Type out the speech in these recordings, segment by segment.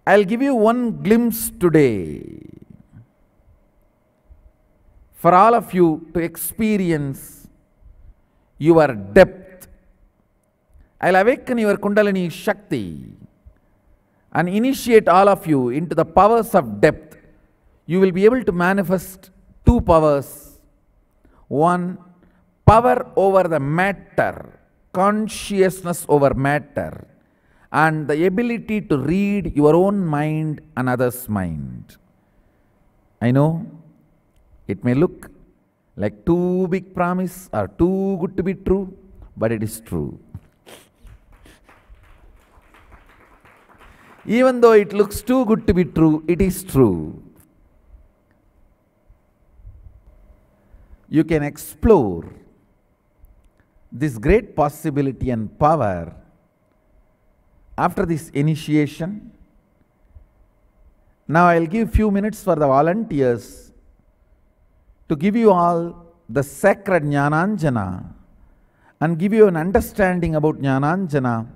I'll give you one glimpse today for all of you to experience your depth. I'll awaken your Kundalini Shakti and initiate all of you into the powers of depth. You will be able to manifest two powers. One, power over the matter, consciousness over matter, and the ability to read your own mind and others' mind. I know it may look like too big promise or too good to be true, but it is true. Even though it looks too good to be true, it is true. You can explore this great possibility and power after this initiation. Now I'll give few minutes for the volunteers to give you all the sacred Jnananjana and give you an understanding about Jnananjana,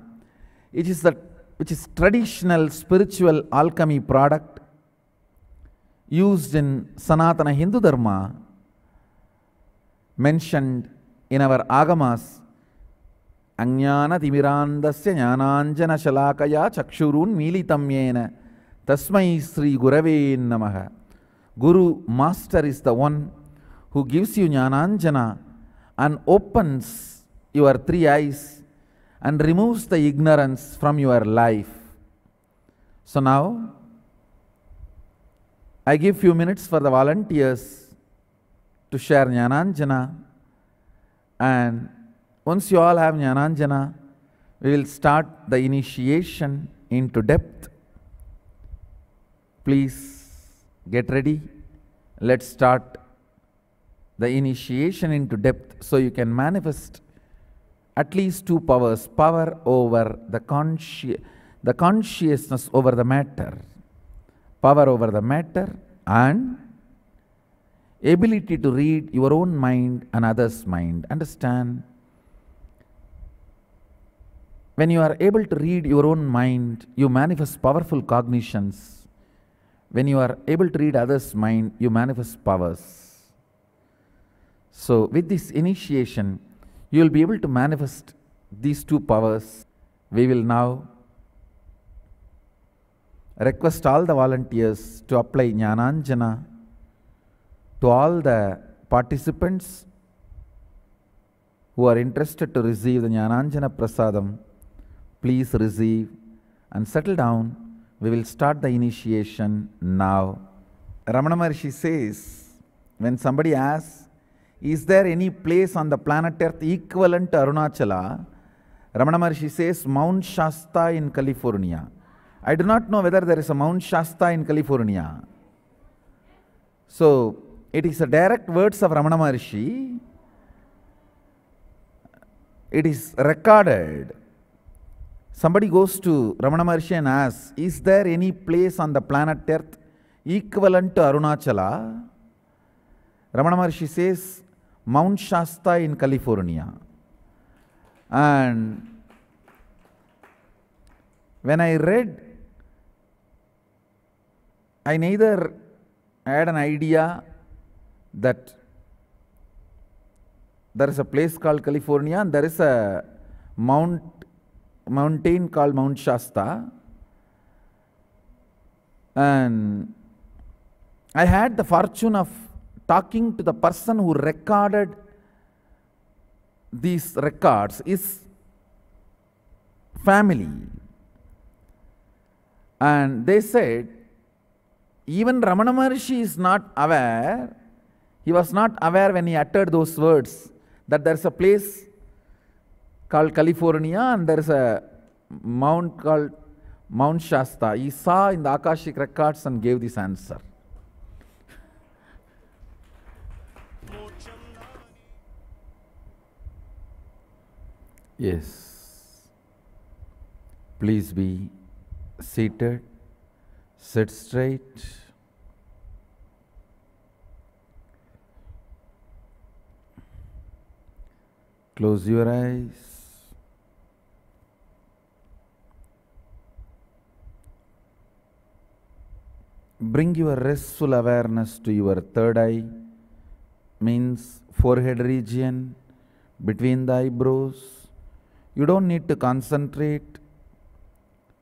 which is traditional spiritual alchemy product used in Sanatana Hindu Dharma, mentioned in our agamas. Ajnana timirandasya jnananjana shalakaya chakshurun militam yena tasmai sri gurave namaha. Guru Master is the one who gives you jnananjana and opens your three eyes and removes the ignorance from your life. So now, I give few minutes for the volunteers to share Jnananjana, and once you all have Jnananjana, we will start the initiation into depth. Please get ready. Let's start the initiation into depth so you can manifest at least two powers, power over the consciousness over the matter, power over the matter, and ability to read your own mind and others' mind. Understand? When you are able to read your own mind, you manifest powerful cognitions. When you are able to read others' mind, you manifest powers. So with this initiation, you will be able to manifest these two powers. We will now request all the volunteers to apply Jnananjana to all the participants who are interested to receive the Jnananjana Prasadam. Please receive and settle down. We will start the initiation now. Ramana Maharshi says, when somebody asks, is there any place on the planet Earth equivalent to Arunachala? Ramana Maharshi says, Mount Shasta in California. I do not know whether there is a Mount Shasta in California. So, it is a direct words of Ramana Maharshi. It is recorded. Somebody goes to Ramana Maharshi and asks, is there any place on the planet Earth equivalent to Arunachala? Ramana Maharshi says, Mount Shasta in California. And when I read, I neither had an idea that there is a place called California and there is a mountain called Mount Shasta. And I had the fortune of talking to the person who recorded these records, his family. And they said, even Ramana Maharshi is not aware, he was not aware when he uttered those words, that there is a place called California and there is a mount called Mount Shasta. He saw in the Akashic records and gave this answer. Yes. Please be seated. Sit straight. Close your eyes. bring your restful awareness to your third eye, means forehead region, between the eyebrows. You don't need to concentrate.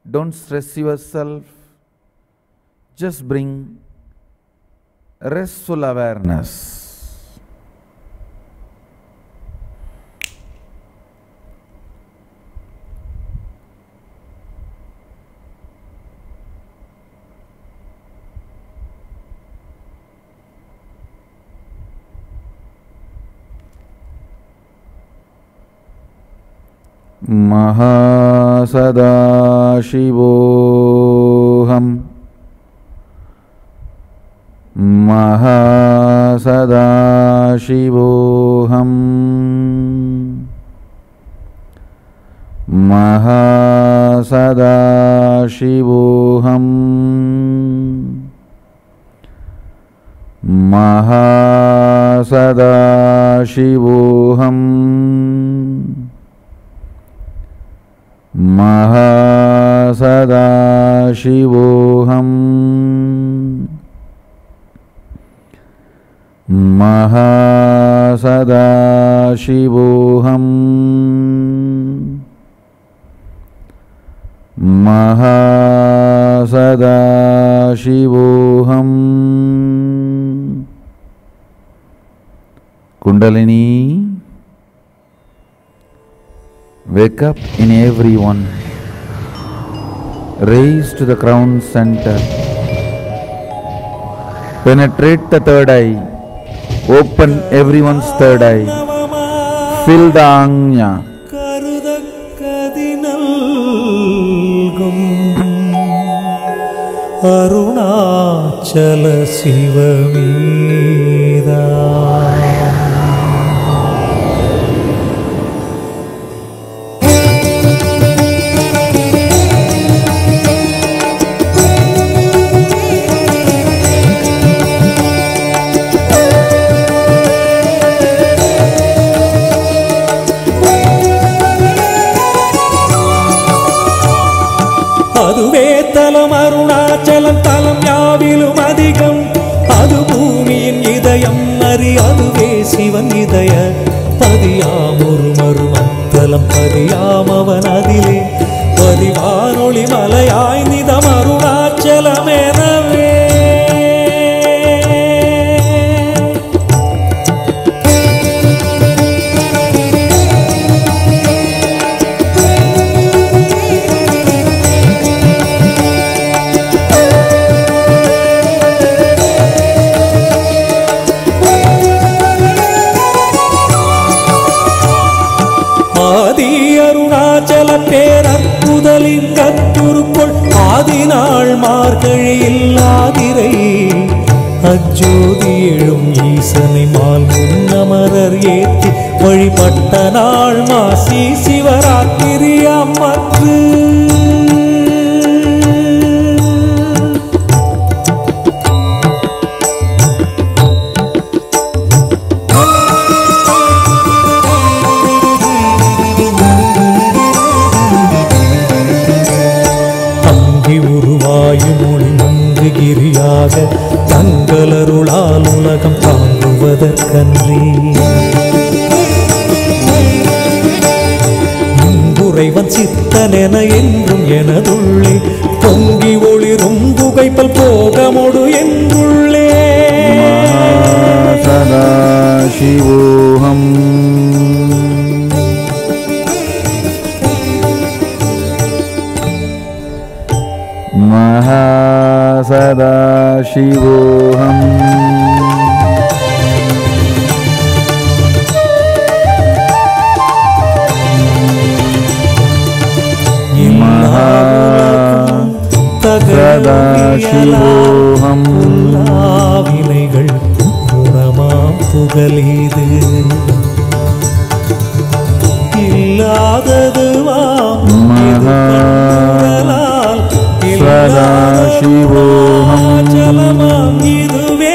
Don't stress yourself. Just bring restful awareness. Mahasadashivoham Mahasadashivoham Mahasadashivoham Mahasadashivoham Mahasadashivoham Mahasadashivoham Mahasadashivoham Kundalini, wake up in everyone. Raise to the crown center. Penetrate the third eye. Open everyone's third eye. Fill the Anya. Arunachala Sivamida. அதுவே தலம் அருணாச்சலம் தலம் யாவிலும் அதிகம் அது பூமியின் இதயம் அறி அதுவே சிவன் இதய பதியாம் ஒரு மருமத்தலம் பதியாம் அவன் அதிலே பதிவானொளி மலையாய் நிதம் அருணாச்சலமெனவே பேரற்புதலிங்கத்துருக்குள் ஆதிநாள் மார்கழியில் ஆதிரை அஜோதி எழும் ஈசனை மால் முன்னமரர் ஏற்றி வழிபட்ட நாள் மாசி சிவராத்திரி அம்மற்று தங்களருளால் உலகம் தாங்குவதற்கன்றி இங்குறைவன் சித்தனென என்றும் எனதுள்ளே பொங்கி ஒளிரும் புகைப்பல் போகமொடு என்றுள்ளே சதாசிவோகம் Mahasadaशिवोऽहम् Mahasadaशिवोऽहम् வினைகள் குணமாம் புகலீது இல்லாததுவாம் சதாசிவோகம் இதுவே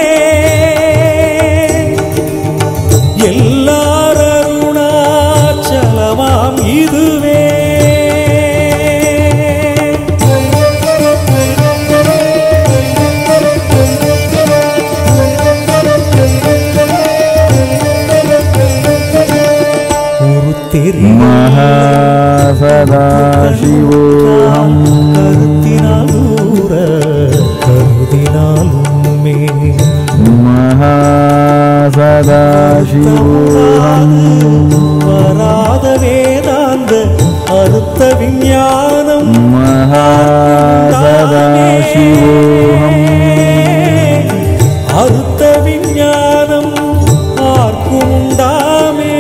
எல்லாரருணாச்சலமாம் இதுவே சிவோகம் கருத்தினால் தூர கருதினாலுமே மகா சதா சிவோகம் வராத வேதாந்த அறுத்த விஞ்ஞானம் மகா சதா சிவோகம் அறுத்த விஞ்ஞானம் ஆர்க்கும் உண்டாமே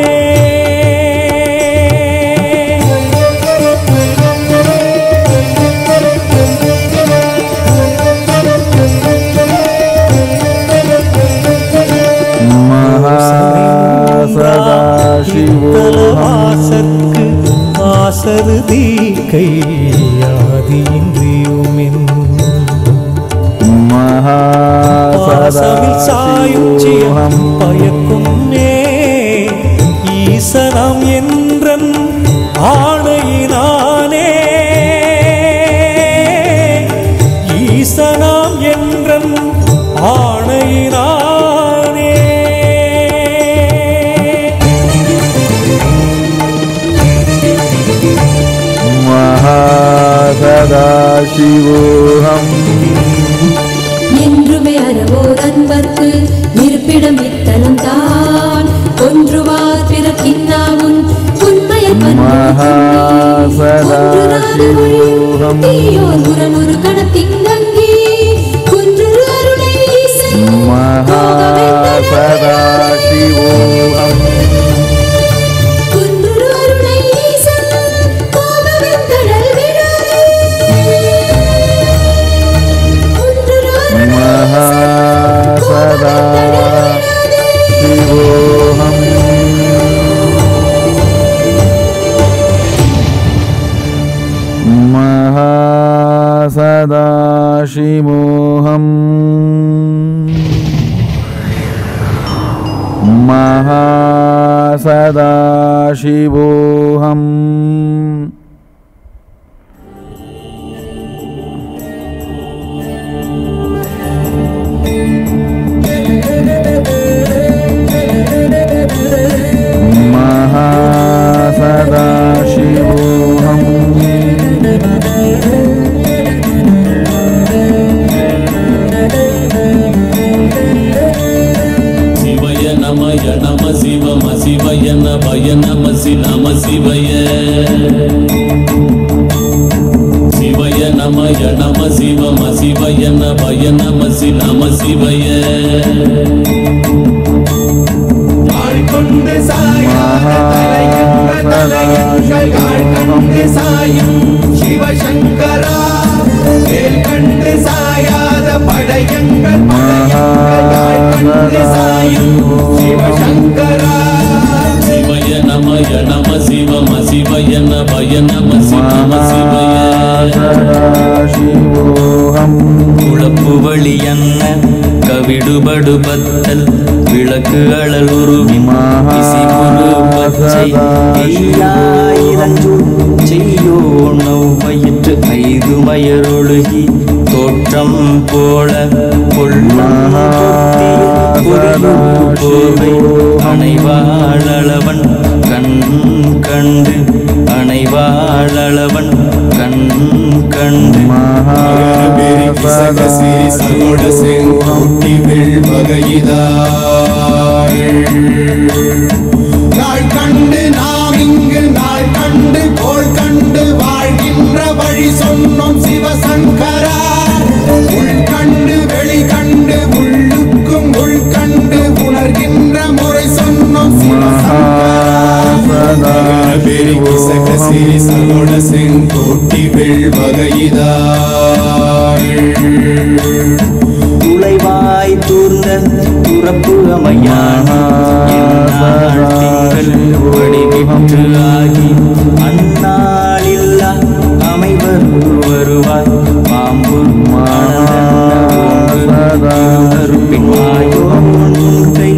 வாசற்கு ஆசருதி கையாதியின்றியுமின் பாசமில் சாயுச்சியம் பயக்கும் ஈசனம் என்றன் ஆணையினானே ஈசனாம் என்றன் ஆணையினானே மகாசதா சிவோகம் என்றுமே அறவோர் அன்பர்க்கு இருப்பிடம் இத்தலம் தான் ஒன்றுவார் பிறக்கின்னாவும் உண்மையல் மகாசதா சிவோகம் தீயோர் புறமொரு கணத்திங்கங்கி குன்றொரு அருளை ஈசன் மகாசதா சிவோகம் குன்றொரு அருளை ஈசன் கோபவெந்தழல் விடாதே குன்றொரு அருளை மகாசதா சிவோகம் மகாசதா சிவோகம் மகாசதா சிவோகம் மகாசதா சிவோகம் சிவய நமய நம சிவம சிவய நபய நம நம சிவய சிவய நமய நம சிவம சிவய நபய நம நம சிவய கொண்டு சாயும் சிவசங்கரா கண்டு சாயாத படையங்கள் சாயும் சிவசங்கரா சிவய நமய நம சிவம சிவய நபய நம நம சிவய குழப்பு வழியன்ன கவிடுபடு பத்தல் விளக்கு அழல் உருவின் பச்சை எய்யாயிரஞ்சு செய்யோ நவ்வயிற்று ஐது மயரொழுகி தோற்றம் போல கொள்ளோவை அணைவாழவன் கண் கண்டு அணைவாழவன் கண் கண்டு சகோட செங்கோட்டி நாள் கண்டு நாம் இங்கு நாள் கண்டு கோள் கண்டு வாழ்கின்ற வழி சொன்னோம் சிவசங்கரா உள் கண்டு வெளி கண்டு உள்ளுக்கும் உள் கண்டு உணர்கின்ற முறை சொன்னோம் சிவசங்கரா பெருகி சகசிரி சகோட செங்கோட்டி துளைவாய் தூர்ந்த துறப்பு அமையான திங்கள் வடிவிற்று ஆகி அந்நாளில்லா அமைவர் வருவாய் பாம்பு கருப்பின் ஆயோன்கை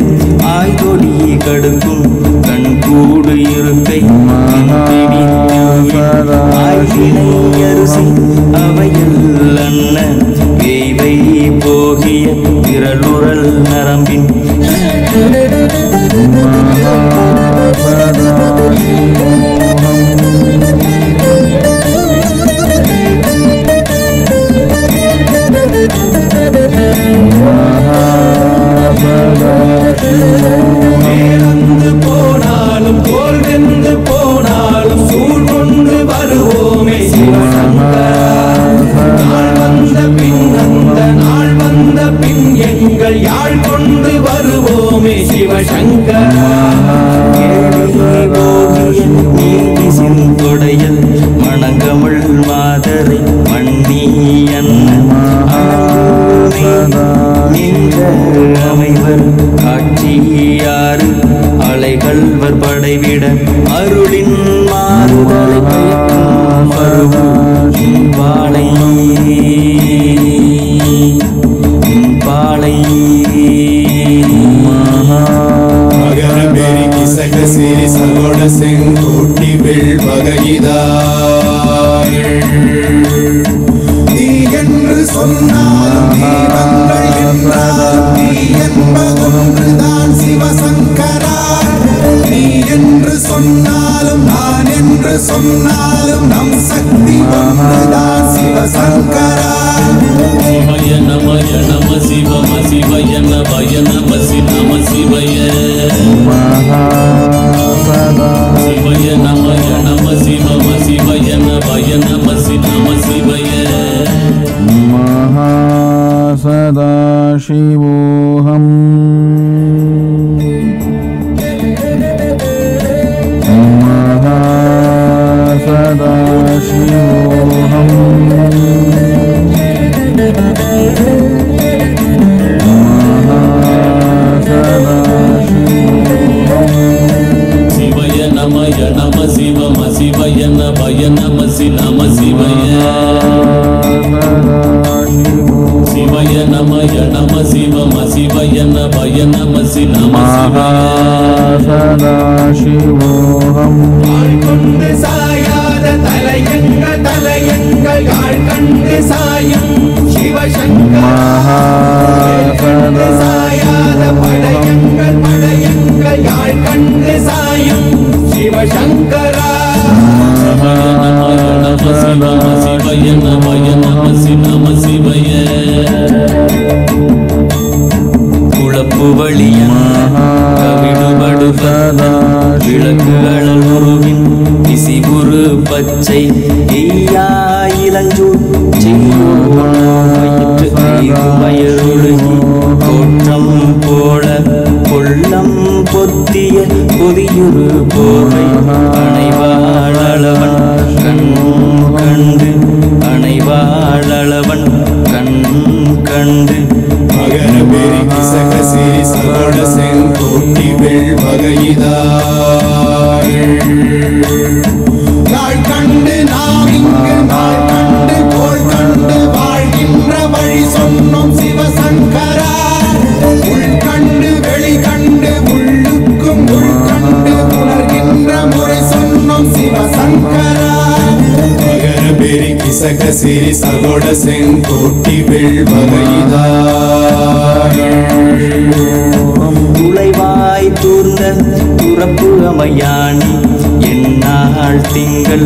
ஆய்தொடி கடுக்கும் கண் கூடு இருக்கை ஆய்வினை அரிசி அவையில் அண்ண வேய்வை போகிய திரளுரல் நரம்பின் அலைகள்வர் படைவிட அருளின் மாறுதலை பயக்கும் மருவு பாலை பாலை மகர பெருகி சகசிரி சகோட செங்கோட்டி வெள் வகையிதார் நீ என்று சொன்னாலும் தீபங்கள் என்றாலும் நீ என்பதொன்றுதான் சிவசங்கரா நீ என்று சொன்னாலும் நான் என்று சொன்னாலும் நம் சக்தி ஒன்றுதான் சிவசங்கரா சிவய நம சிவம சிவய நமய நம நம சிவய சிவய நமய நம சிவம சிவய நமய நம நம சிவய சதாசிவோஹம் சதாசிவோஹம் சிவய நமய நம சிவம சிவய நமய நம நம சிவய சிவய நமய நம சிவம சிவய நமய நம நம சதாசிவோஹம் கொண்டு சாயாத தலையங்கள் யாழ் கண்டு சாயும் சிவசங்கரா சாயாத படையங்கள் யாழ் கண்டு சாயும் சிவசங்கரா சிவய நமய நம நம சிவய குழப்பு வழியன் கவிடுபடுப விளக்கு அழல் உருவின் இசிபுரு பச்சை எய்யா இளஞ்சூர் செய்யுமயருழுகி தோற்றம் போல கொள்ளம் பொத்திய பொதியுரு போர்வை அணைவாழவன் கண் கண்டு அணைவாழவன் கண் கண்டு மகர பெருகி சகசிரி சகோட செங்கோட்டி வெள் வகையிதார் நாள் கண்டு நாம் இங்கு நாள் கண்டு கோள் கண்டு வாழ்கின்ற வழி சொன்னோம் சிவசங்கரா உள் கண்டு வெளி கண்டு உள்ளுக்கும் உள் கண்டு உணர்கின்ற முறை சொன்னோம் சிவசங்கரா மகர பெருகி சகசிரி சகோட செங்கோட்டி வெள் வகையிதார் துளைவாய் தூர்ந்த துறப்பு அமையாணி என்னாள் திங்கள்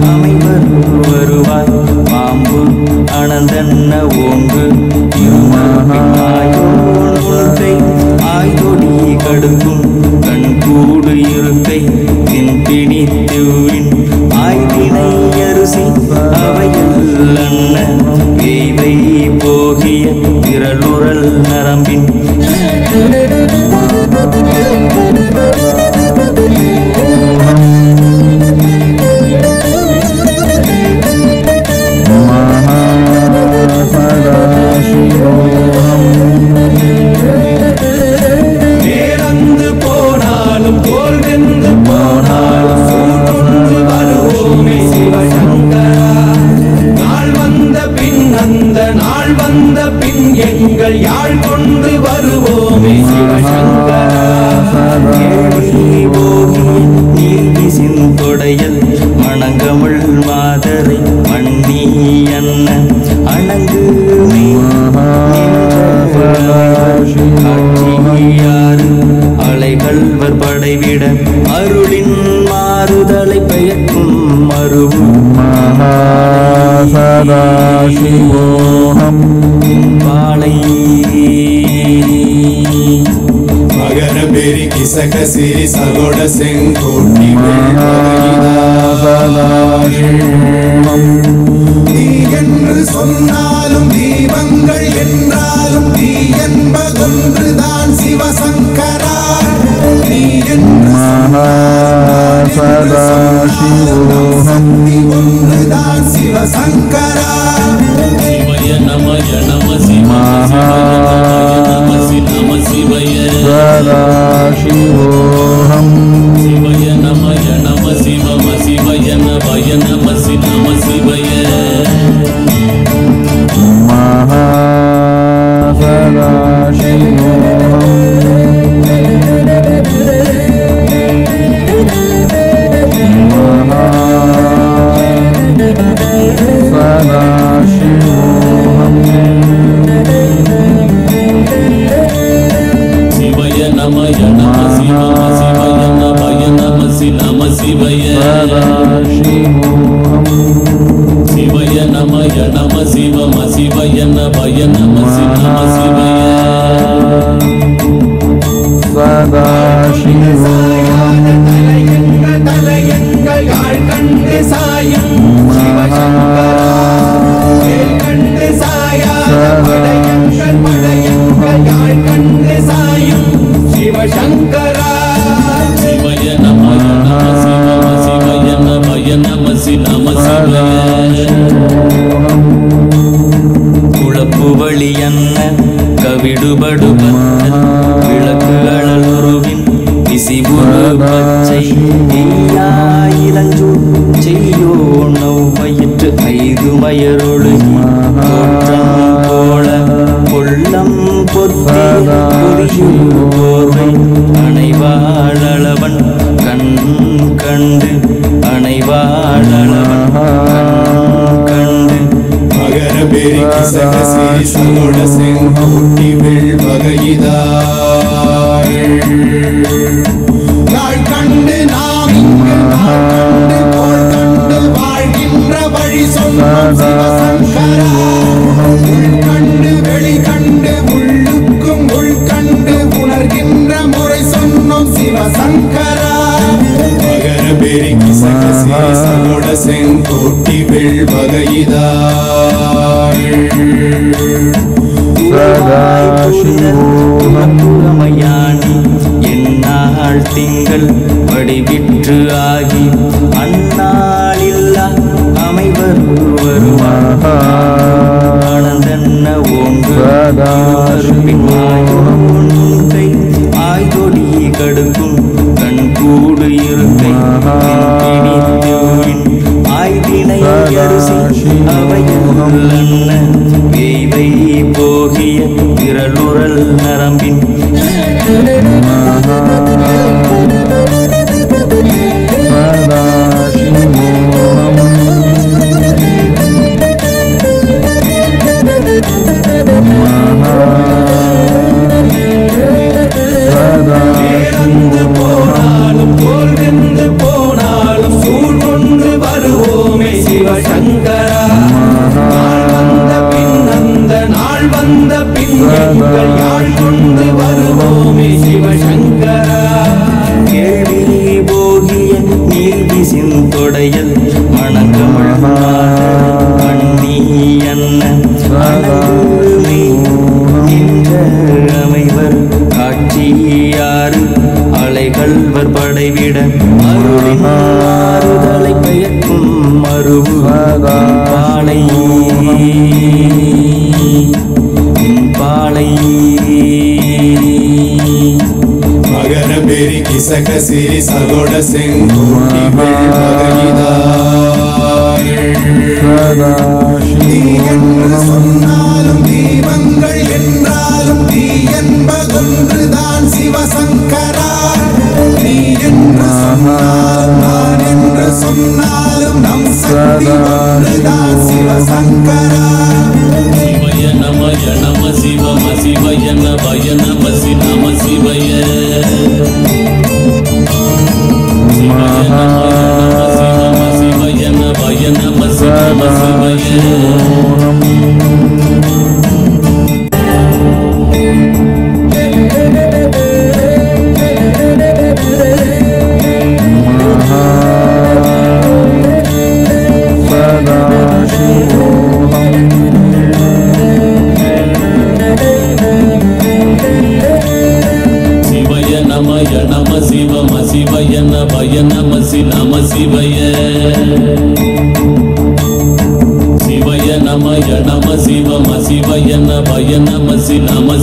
அமைவர் வருவாய் பாம்பு அனந்தன்ன ஓங்கு இருமாயோன்றை ஆய்தொடி கடுக்கும் கண்கூடு இருக்கை தின்பிடி தெவ்வின் ஆய்தினை அரிசி அவையில் அண்ண வேய்வை போகிய திரளுரல் நரம்பின் வேறந்து போனாலும் போல் வென்று போனாலும் சூழ்ந்து வருவோமே சிவசங்கரா நாள் வந்த பின் அந்த நாள் வந்த பின் எங்கள் யாழ் கொண்டு வருவோமே சிவசங்கரா நீதிசிந்தொடையல் மணங்கமிழ் மாதரை மண்ணி அண்ண அணங்கு காட்சியாறு அலைகள்வர் படைவிட அருளின் மாறுதலை பெயர்க்கும் மருவு சதாசிவோஹம் பாலை மகர பெருகி சகசிரி சகோட செங்கோட்டி வெள் வகையிதார் நீ என்று சொன்னாலும் தீபங்கள் என்றாலும் நீ என்பதொன்றுதான் சிவசங்கரா நீ என்று சதாசிவோஹம் ஒன்றுதான் சிவசங்கரா சிவய நமய நம சிவ சிவய நமய நம நம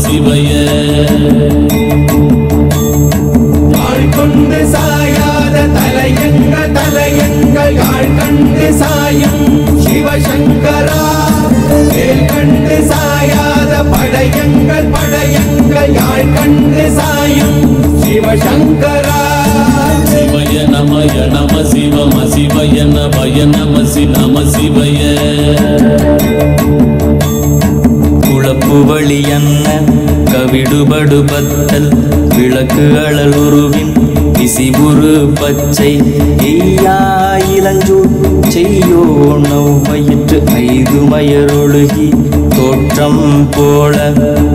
சிவாய கொண்டு சாயாத தலையங்கள் யாழ் கண்டு சாயும் சிவசங்கரா வேல் கண்டு சாயாத படையங்கள் படையங்கள் யாழ் கண்டு சாயும் சிவசங்கரா சிவய நமய நம சிவம சிவய நமய நம நம சிவய குழப்பு வழி அன்ன கவிடுபடு பத்தல் விளக்கு அழல் உருவின் விசிபுரு பச்சை எய்யா இளஞ்சூர் செய்யோ நவ்வயிற்று ஐது மயரொழுகி தோற்றம் போல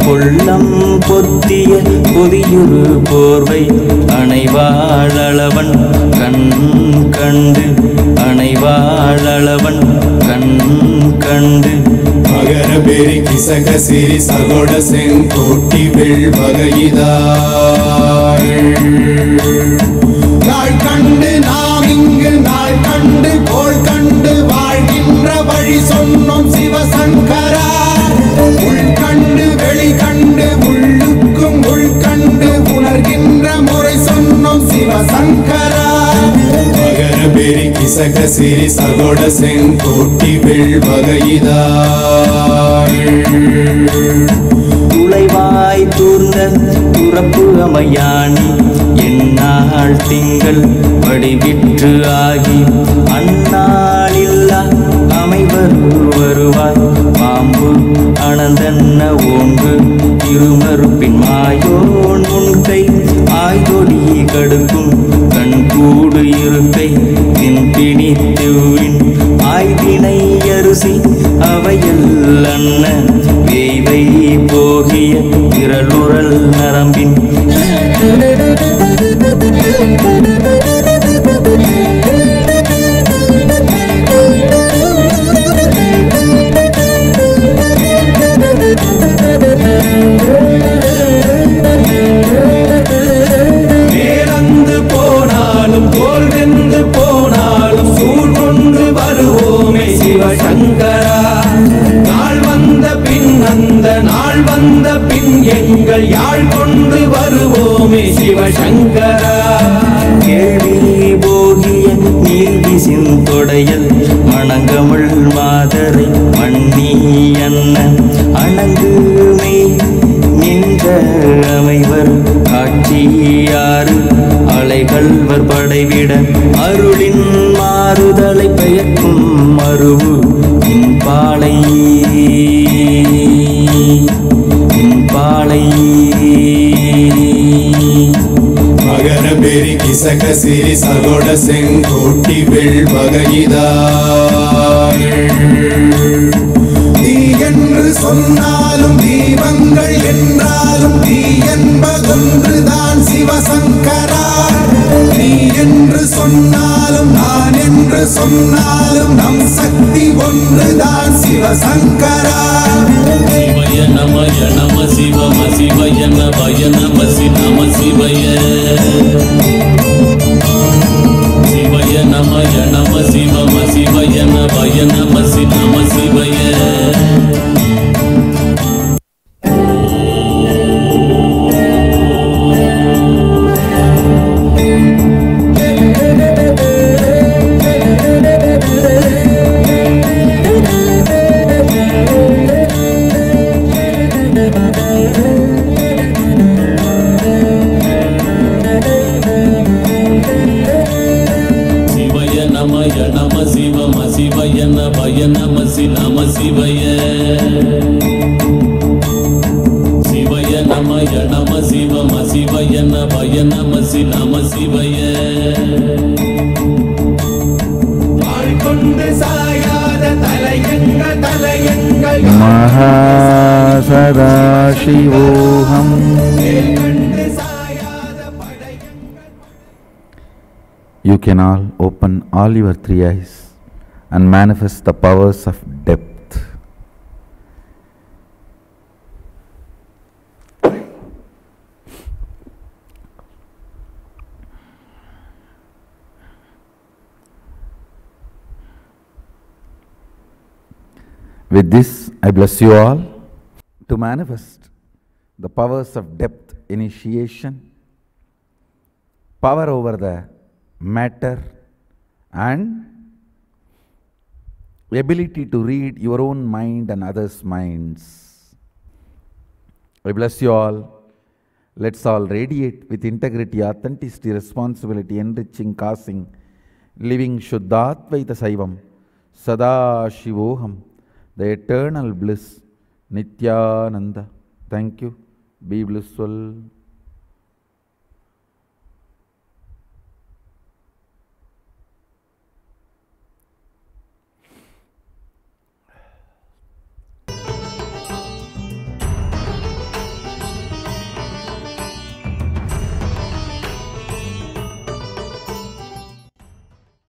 கொள்ளம் பொத்திய பொதியுரு போர்வை அணைவாழவன் கண் கண்டு அணைவாழவன் கண் கண்டு மகர பெரி கிசக சிறி சகோட செங்கோட்டி வெள்வகைதாள் நாள் கண்டு நாம் இங்கு நாள் கண்டு கோள் கண்டு வாழ்கின்ற வழி சொன்னோம் சிவசங்கரா உள் கண்டு வெளி கண்டு உள்ளுக்கும் உள் கண்டு உணர்கின்ற முறை சொன்னோம் சிவசங்கரா மகர பெரி கிசக சிறி சகோட செங்கோட்டி வெள்வகைதாள் துளைவாய் தூர்ந்த துறப்பு அமையாணி எந்நாள் திங்கள் வடிவிற்று ஆகி அந்நாளில்லா அமைவரு வருவாய் பாம்பு அனந்தன்ன ஓங்கு இருமறுப்பின் மாயோன் முன்கை ஆய்தொடி கடுக்கும் கண்கூடு இருக்கை தின்பிணி தெவ்வின் ஆய்தினை அரிசி அவையல் அன்ன வேய்வை போகிய விரலுரல் நரம்பின் மேலந்து போனாலும் தோல் வெந்து போனாலும் சூழ் கொண்டு வருவோமே சிவசங்கரா நாள் வந்த பின் அந்த நாள் வந்த பின் எங்கள் யாழ் கொண்டு வருவோமே சிவசங்கரா கேள்வி போகிய நீதி சிந்தொடையல் மணங்கமிழ் மாதரை மண்ணி அன்ன அணங்குமே நின்ற அமைவர் காட்சியாறு அலைகள்வர் படைவிட அருளின் மாறுதலை பெயர்க்கும் மருவு இன்பாலை இன்பாலை மகர பெரி கிசக சிறி சகோட செங்கோட்டி வெள்வகைதாள் நீ என்று சொன்னாலும் தீபங்கள் என்றாலும் நீ என்பதொன்றுதான் சிவசங்கரா நீ என்று சொன்னாலும் நான் என்று சொன்னாலும் நம் சக்தி ஒன்றுதான் சிவசங்கரா சிவய நமய நம சிவம சிவய நமய நம நம சிவய சிவய நமய நம சிவம சிவய நமய நம நம சிவய महासदाशिवोऽहम् You can all open all your three eyes and manifest the powers of depth. With this, I bless you all to manifest the powers of depth initiation, power over the matter and ability to read your own mind and others' minds. I bless you all. Let's all radiate with integrity, authenticity, responsibility, enriching, causing, living Shuddhatvaita Saivam, Sada Shivoham, the eternal bliss, Nityananda. Thank you. Be blissful.